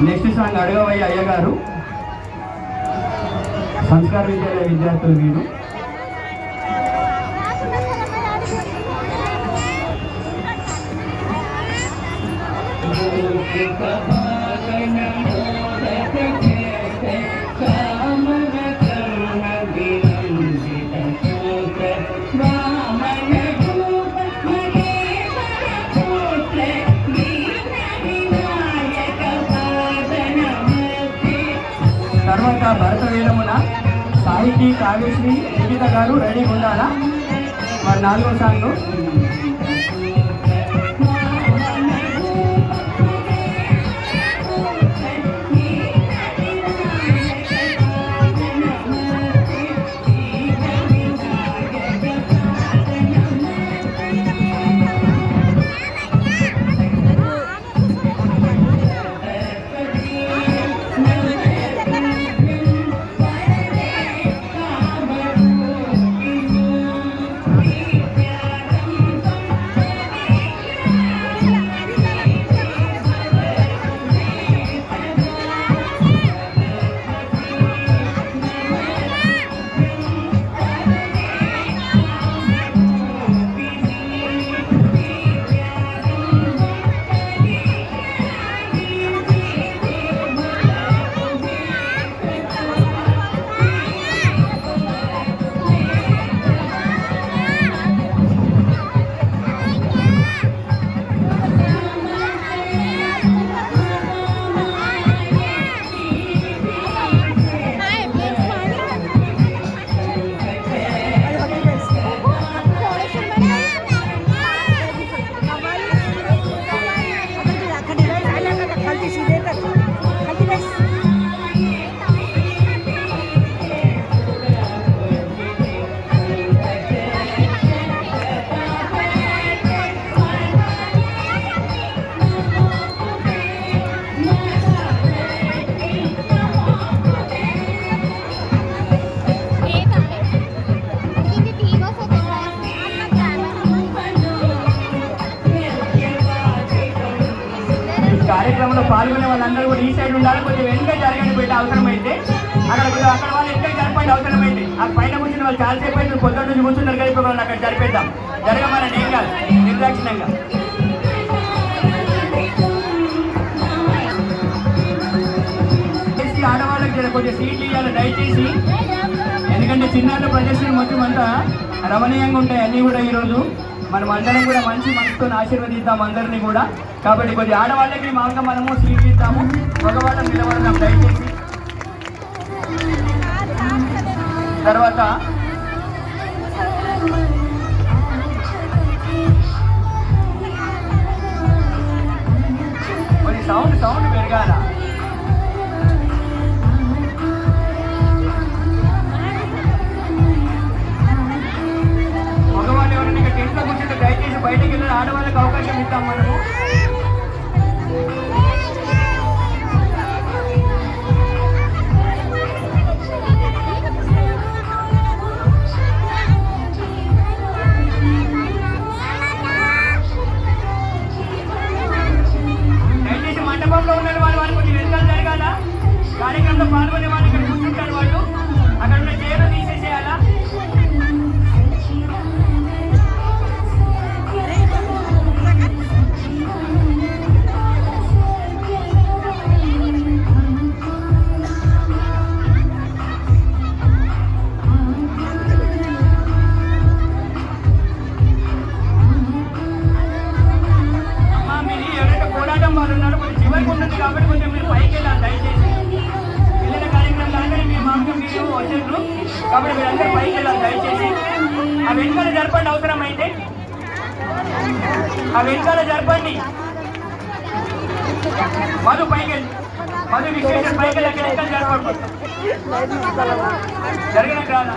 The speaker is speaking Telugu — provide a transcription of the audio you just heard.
నెక్స్ట్ సాంగ్ అడగవయ్య అయ్య గారు, సంస్కార విద్యాలయ విద్యార్థులు వీరు. తర్వాత భరత వేదమున సాహితీ కావ్యశ్రీ నిఖిత గారు రెడీగా ఉండాలా. మరి 4వ సాంగ్ కార్యక్రమంలో పాల్గొనే వాళ్ళందరూ కూడా ఈ సైడ్ ఉండాలి. కొంచెం వెనుక జరగని పెట్టి అవసరమైతే అక్కడ వాళ్ళు వెనుక జరపండి. అవసరమైతే ఆ పైన కూర్చుని వాళ్ళు చాలాసేపు అయితే పొద్దున్న నుంచి కూర్చున్నారు కదా, ఇప్పుడు వాళ్ళు అక్కడ జరిపేద్దాం. జరగమని ఏం కాదు, నిర్దాక్షిణ్యంగా. ఆడవాళ్ళకి కొంచెం సీట్లు ఇవ్వాలి దయచేసి, ఎందుకంటే చిన్నాళ్ళ ప్రదర్శన మొత్తం అంతా రమణీయంగా ఉంటాయి అన్నీ కూడా. ఈరోజు మనం అందరం కూడా మంచి మనసుతో ఆశీర్వదిద్దాం అందరినీ కూడా. కాబట్టి కొద్ది ఆడవాళ్ళకి మామూలుగా మనము సీట్ ఇద్దాము, మగవాళ్ళకి నిలబడదాం దయచేసి. తర్వాత కొద్ది సౌండ్ పెరగాల. మగవాళ్ళు ఎవరైనా ఇక్కడ టెంట్లో కూర్చుంటే దయచేసి బయటకు వెళ్ళి ఆడవాళ్ళకి అవకాశం ఇద్దాం మనము. దయచేసి మండపంలో ఉన్న వాళ్ళు కొంచెం వెళ్తారు జరగాల. కార్యక్రమంలో పాల్గొనే వాళ్ళు ఇక్కడ కూర్చుంటారు, వాళ్ళు అక్కడ ఉన్న చీర తీసేసేయాలా. కాబట్టి కొంచెం మీరు పైకి వెళ్ళాలి దయచేసి. పిల్లల కార్యక్రమం లాగానే మీరు మామూలుగా మీరు వచ్చారు కాబట్టి మీరు అందరూ పైకి వెళ్ళాలి దయచేసి. ఆ వెనుకాల జరపండి, అవసరమైతే ఆ వెనుకాల జరపండి. మధు పైకి వెళ్ళి, మధు విశేషం పైకి వెళ్ళి అక్కడ వెనకాల జరపండి. జరగడానికి రాదా?